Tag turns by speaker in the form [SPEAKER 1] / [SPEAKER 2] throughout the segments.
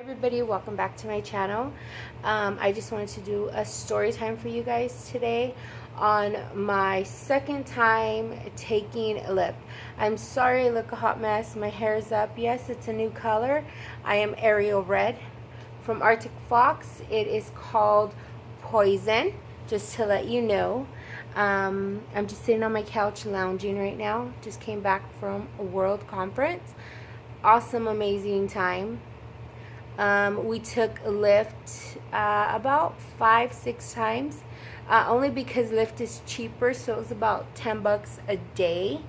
[SPEAKER 1] Everybody, welcome back to my channel. I just wanted to do a story time for you guys today on my second time taking Lyft. I'm sorry I look a hot mess. My hair is up. Yes, it's a new color. I am Ariel Red from Arctic Fox. It is called Poison, just to let you know. I'm just sitting on my couch lounging right now. Just came back from a world conference. Awesome, amazing time. We took Lyft about 5-6 times, only because Lyft is cheaper, so it was about $10 a day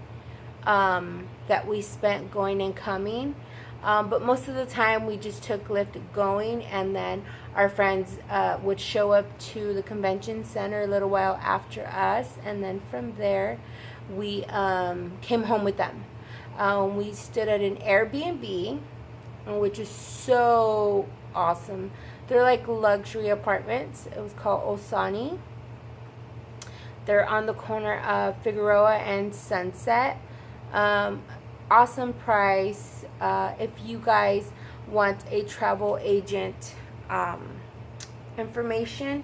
[SPEAKER 1] that we spent going and coming. But most of the time we just took Lyft going, and then our friends would show up to the convention center a little while after us, and then from there we came home with them. We stood at an Airbnb, which is so awesome. They're like luxury apartments. It was called Osani. They're on the corner of Figueroa and Sunset. Awesome price. If you guys want a travel agent information,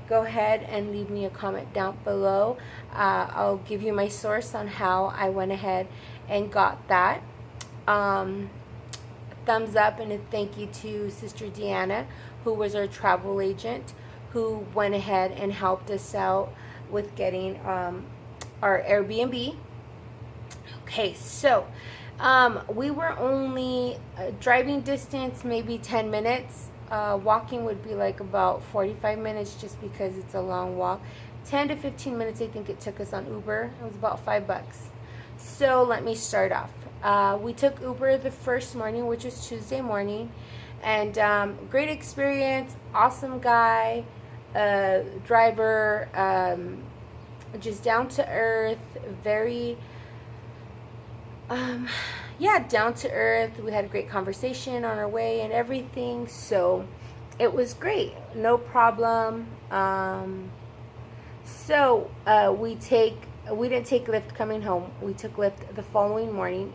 [SPEAKER 1] go ahead and leave me a comment down below. I'll give you my source on how I went ahead and got that. Thumbs up and a thank you to Sister Deanna, who was our travel agent, who went ahead and helped us out with getting our Airbnb. Okay, so we were only driving distance, maybe 10 minutes. Walking would be like about 45 minutes just because it's a long walk. 10 to 15 minutes I think it took us on Uber. It was about $5. So let me start off. We took Uber the first morning, which was Tuesday morning, and great experience, awesome guy, driver, just down to earth, very, down to earth. We had a great conversation on our way and everything, so it was great, no problem. We didn't take Lyft coming home. We took Lyft the following morning.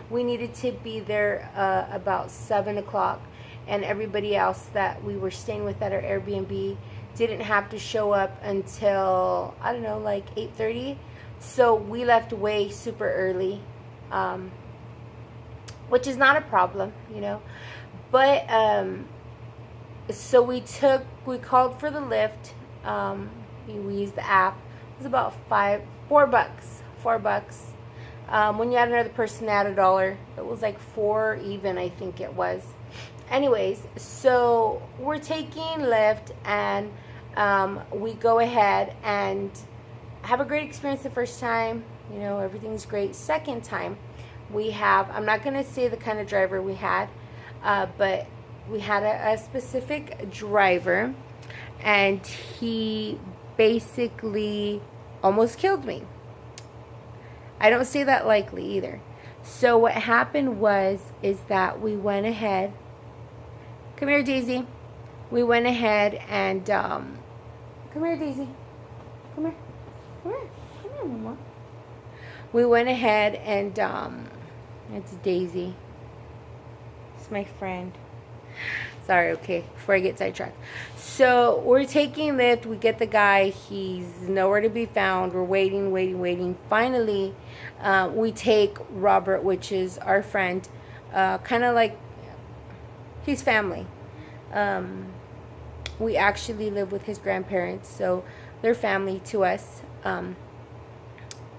[SPEAKER 1] We needed to be there about 7 o'clock, and everybody else that we were staying with at our Airbnb didn't have to show up until, I don't know, like 8:30. So we left way super early, which is not a problem, you know. But so we called for the Lyft. We used the app. It was about $4. When you add another person, add $1. It was like $4 even, I think it was. Anyways, so we're taking Lyft, and we go ahead and have a great experience the first time. You know, everything's great. Second time, we have, I'm not going to say the kind of driver we had, but we had a specific driver, and he basically almost killed me. I don't say that lightly either. So what happened is that we went ahead. Come here, Daisy. We went ahead and come here, Daisy. Come here. Come here. Come here, Mama. We went ahead and it's Daisy. It's my friend. Sorry, okay, before I get sidetracked. So we're taking Lyft. We get the guy. He's nowhere to be found. We're waiting. Finally, we take Robert, which is our friend, kind of like he's family. We actually live with his grandparents, so they're family to us.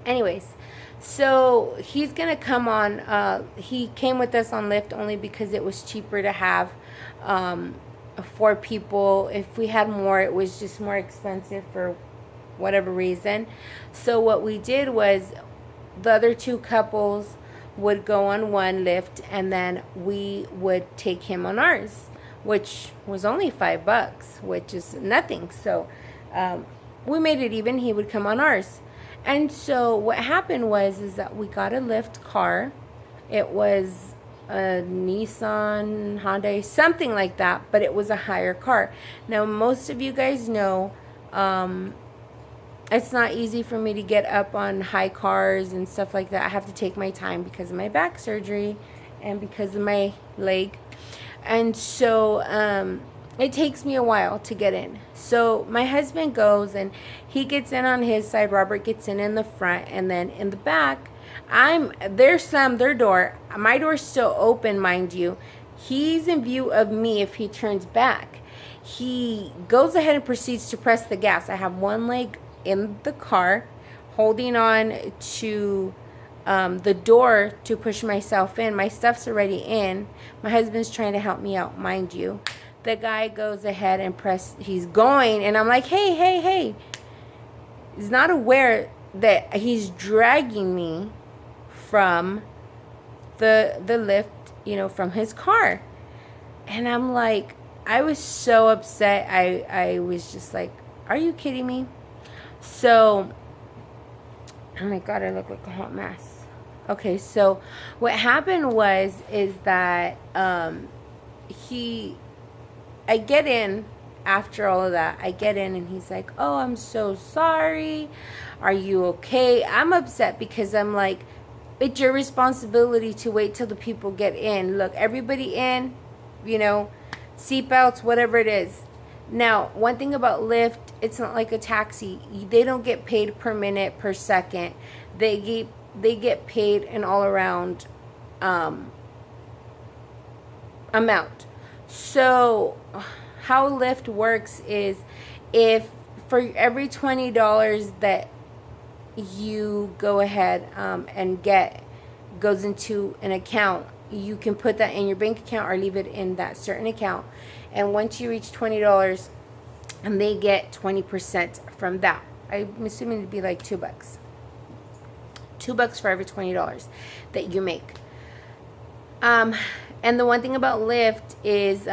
[SPEAKER 1] Anyways, so he's going to come on. He came with us on Lyft only because it was cheaper to have 4 people. If we had more, it was just more expensive for whatever reason. So what we did was the other 2 couples would go on one Lyft, and then we would take him on ours, which was only $5, which is nothing. So we made it even. He would come on ours. And so what happened is that we got a Lyft car. It was a Nissan, Hyundai, something like that, but it was a higher car. Now, most of you guys know it's not easy for me to get up on high cars and stuff like that. I have to take my time because of my back surgery and because of my leg. And so it takes me a while to get in. So my husband goes and he gets in on his side. Robert gets in the front, and then in the back, they slammed their door. My door's still open, mind you. He's in view of me if he turns back. He goes ahead and proceeds to press the gas. I have one leg in the car holding on to the door to push myself in. My stuff's already in. My husband's trying to help me out, mind you. The guy goes ahead and he's going, and I'm like, hey. He's not aware that he's dragging me from the lift, from his car. And I'm like, I was so upset. I was just like, are you kidding me? So, oh my God, I look like a hot mess. Okay, so what happened is that I get in after all of that. I get in and he's like, oh, I'm so sorry. Are you okay? I'm upset because I'm like, it's your responsibility to wait till the people get in. Look, everybody in, seatbelts, whatever it is. Now, one thing about Lyft, it's not like a taxi. They don't get paid per minute, per second. They get paid an all-around amount. So how Lyft works is, if for every $20 that you go ahead and goes into an account, you can put that in your bank account or leave it in that certain account. And once you reach $20, and they get 20% from that. I'm assuming it'd be like $2. $2 for every $20 that you make. And the one thing about Lyft is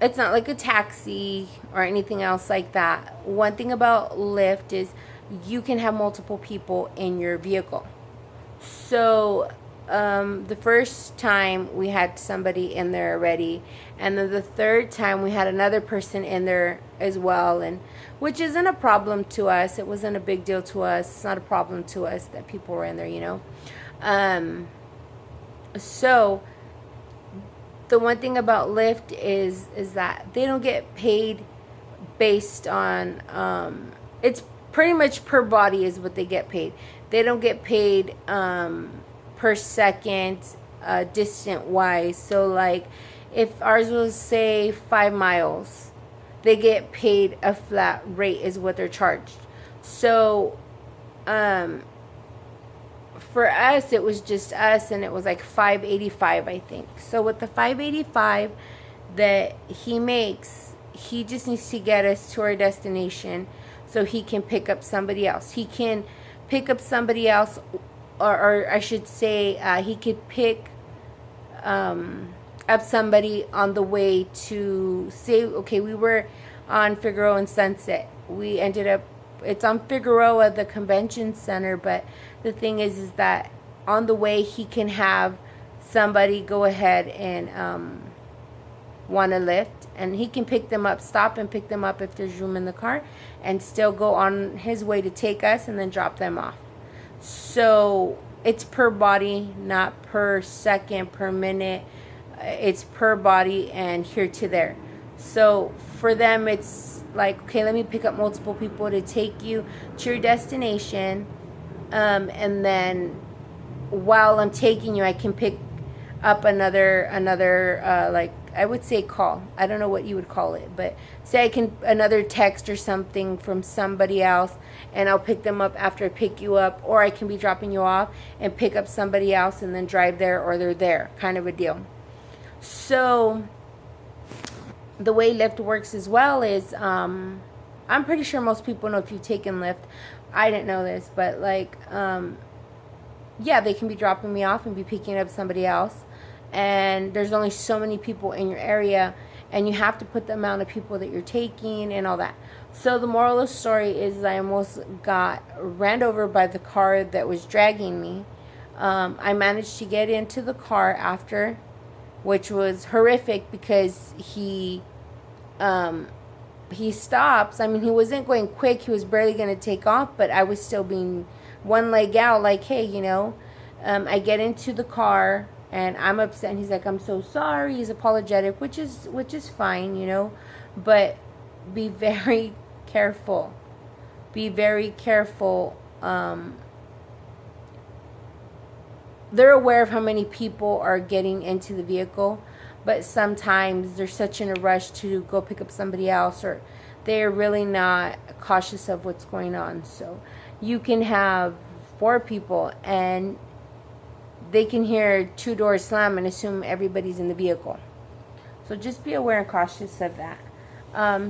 [SPEAKER 1] it's not like a taxi or anything else like that. One thing about Lyft is you can have multiple people in your vehicle. So the first time we had somebody in there already, and then the third time we had another person in there as well, and which isn't a problem to us. It wasn't a big deal to us. It's not a problem to us that people were in there, So the one thing about Lyft is that they don't get paid based on it's pretty much per body is what they get paid. They don't get paid per second distant wise. So like if ours was say 5 miles, they get paid a flat rate is what they're charged. So for us, it was just us, and it was like $5.85, I think. So with the $5.85 that he makes, he just needs to get us to our destination so he can pick up somebody else. He can pick up somebody else, or I should say he could pick up somebody on the way to, say, okay, we were on Figueroa and Sunset. We ended up, it's on Figueroa, the convention center, but the thing is that on the way he can have somebody go ahead and want a lift, and he can pick them up, stop and pick them up if there's room in the car, and still go on his way to take us and then drop them off. So it's per body, not per second, per minute. It's per body and here to there. So for them, it's like, okay, let me pick up multiple people to take you to your destination. And then while I'm taking you, I can pick up another like, I would say call. I don't know what you would call it, but say I can another text or something from somebody else, and I'll pick them up after I pick you up, or I can be dropping you off and pick up somebody else and then drive there, or they're there, kind of a deal. So the way Lyft works as well is, I'm pretty sure most people know if you've taken Lyft. I didn't know this, but like, yeah, they can be dropping me off and be picking up somebody else. And there's only so many people in your area, and you have to put the amount of people that you're taking and all that. So the moral of the story is I almost got ran over by the car that was dragging me. I managed to get into the car after, which was horrific because he stops. I mean, he wasn't going quick. He was barely going to take off, but I was still being one leg out, like, hey, I get into the car. and I'm upset, and he's like, I'm so sorry. He's apologetic, which is fine, you know, but be very careful. Be very careful. They're aware of how many people are getting into the vehicle, but sometimes they're such in a rush to go pick up somebody else, or they're really not cautious of what's going on. So you can have 4 people and they can hear 2 doors slam and assume everybody's in the vehicle. So just be aware and cautious of that.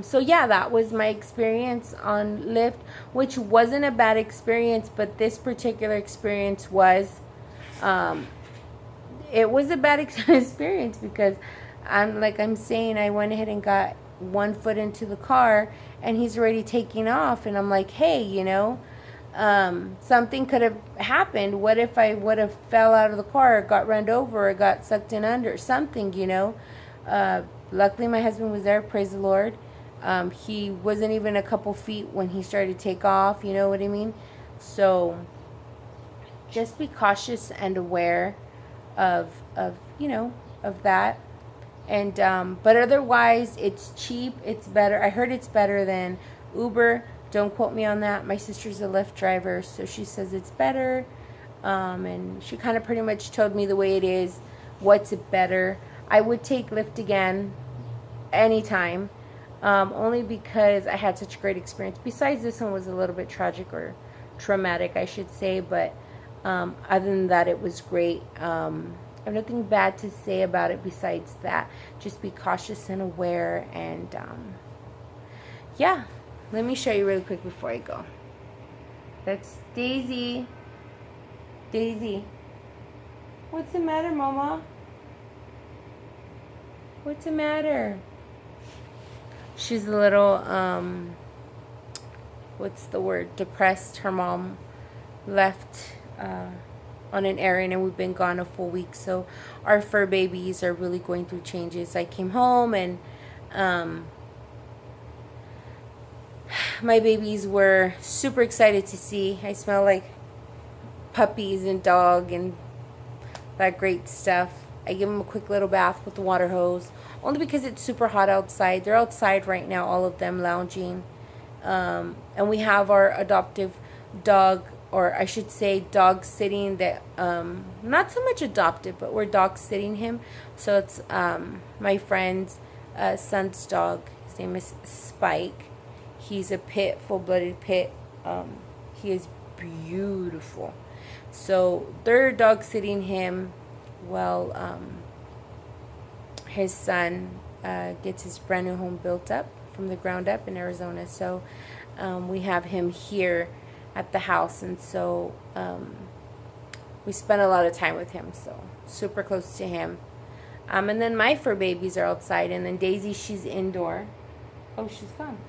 [SPEAKER 1] So yeah, that was my experience on Lyft, which wasn't a bad experience, but this particular experience was, it was a bad experience because I'm saying, I went ahead and got 1 foot into the car and he's already taking off, and I'm like, hey, you know, something could have happened. What if I would have fell out of the car, or got run over, or got sucked in under something, you know? Luckily my husband was there, praise the Lord. He wasn't even a couple feet when he started to take off, you know what I mean? So just be cautious and aware of you know, of that. And but otherwise it's cheap, it's better. I heard it's better than Uber. Don't quote me on that. My sister's a Lyft driver, so she says it's better. And she kind of pretty much told me the way it is, what's it better. I would take Lyft again anytime, only because I had such a great experience. Besides, this one was a little bit tragic, or traumatic, I should say, but other than that, it was great. I have nothing bad to say about it besides that. Just be cautious and aware, and yeah. Let me show you really quick before I go. That's Daisy. Daisy. What's the matter, Mama? What's the matter? She's a little, what's the word? Depressed. Her mom left on an errand, and we've been gone a full week. So our fur babies are really going through changes. I came home, and my babies were super excited to see. I smell like puppies and dog and that great stuff. I give them a quick little bath with the water hose, only because it's super hot outside. They're outside right now, all of them lounging. And we have our adoptive dog, or I should say dog sitting, that not so much adopted, but we're dog sitting him. So it's my friend's son's dog. His name is Spike. He's a pit, full-blooded pit. He is beautiful. So they're dog sitting him while his son gets his brand new home built up from the ground up in Arizona. So we have him here at the house, and so we spent a lot of time with him, so super close to him. And then my fur babies are outside, and then Daisy, she's indoor. Oh, she's gone.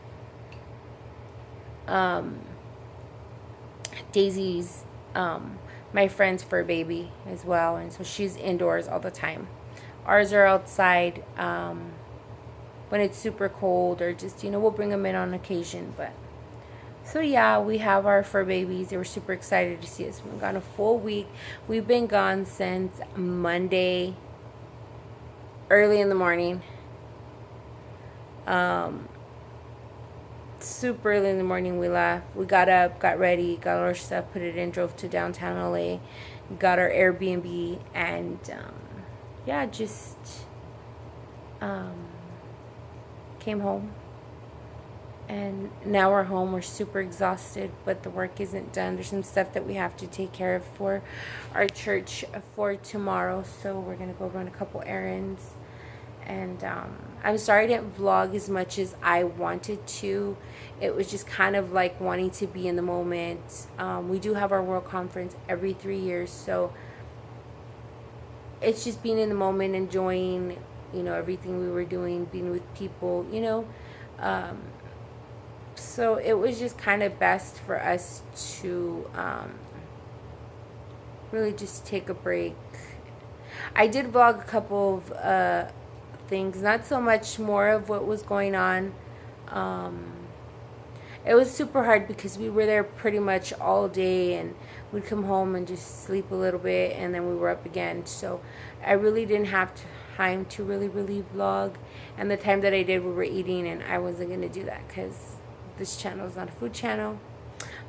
[SPEAKER 1] Daisy's my friend's fur baby as well, and so she's indoors all the time. Ours are outside when it's super cold, or just, you know, we'll bring them in on occasion. But so yeah, we have our fur babies. They were super excited to see us. We've been gone a full week. We've been gone since Monday early in the morning. Super early in the morning we left. We got up, got ready, got all our stuff, put it in, drove to downtown LA, got our Airbnb, and yeah, just came home. And now we're home. We're super exhausted, but the work isn't done. There's some stuff that we have to take care of for our church for tomorrow, so we're gonna go run a couple errands. And I'm sorry I didn't vlog as much as I wanted to. It was just kind of like wanting to be in the moment. We do have our World Conference every 3 years, so it's just being in the moment, enjoying, you know, everything we were doing, being with people, you know. So it was just kind of best for us to really just take a break. I did vlog a couple of things, not so much more of what was going on. it was super hard because we were there pretty much all day, and we'd come home and just sleep a little bit, and then we were up again. So I really didn't have time to really vlog, and the time that I did, we were eating, and I wasn't going to do that because this channel is not a food channel.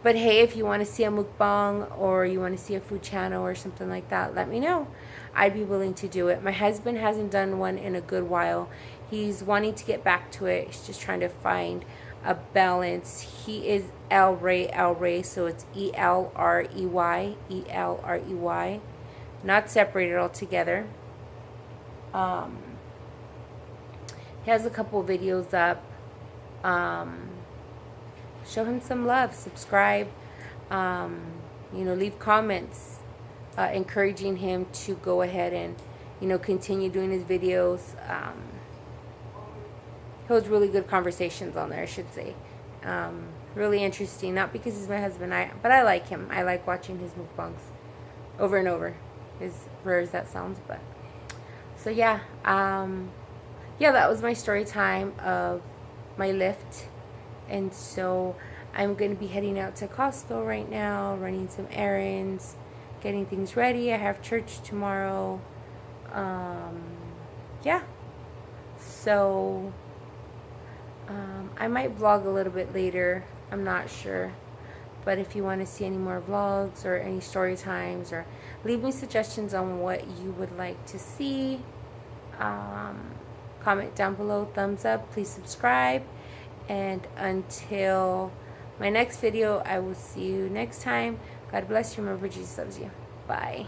[SPEAKER 1] But hey, if you want to see a mukbang or you want to see a food channel or something like that, let me know. I'd be willing to do it. My husband hasn't done one in a good while. He's wanting to get back to it. He's just trying to find a balance. He is El Rey, so it's E-L-R-E-Y, E-L-R-E-Y, not separated altogether. He has a couple videos up. Show him some love, subscribe, leave comments encouraging him to go ahead and continue doing his videos. He holds really good conversations on there, I should say. Really interesting, not because he's my husband, but I like him. I like watching his mukbangs over and over, as rare as that sounds. But so yeah, that was my story time of my Lyft. And so I'm going to be heading out to Costco right now, running some errands, getting things ready. I have church tomorrow. So I might vlog a little bit later. I'm not sure. But if you want to see any more vlogs or any story times, or leave me suggestions on what you would like to see, comment down below, thumbs up, please subscribe. And until my next video, I will see you next time. God bless you. Remember, Jesus loves you. Bye.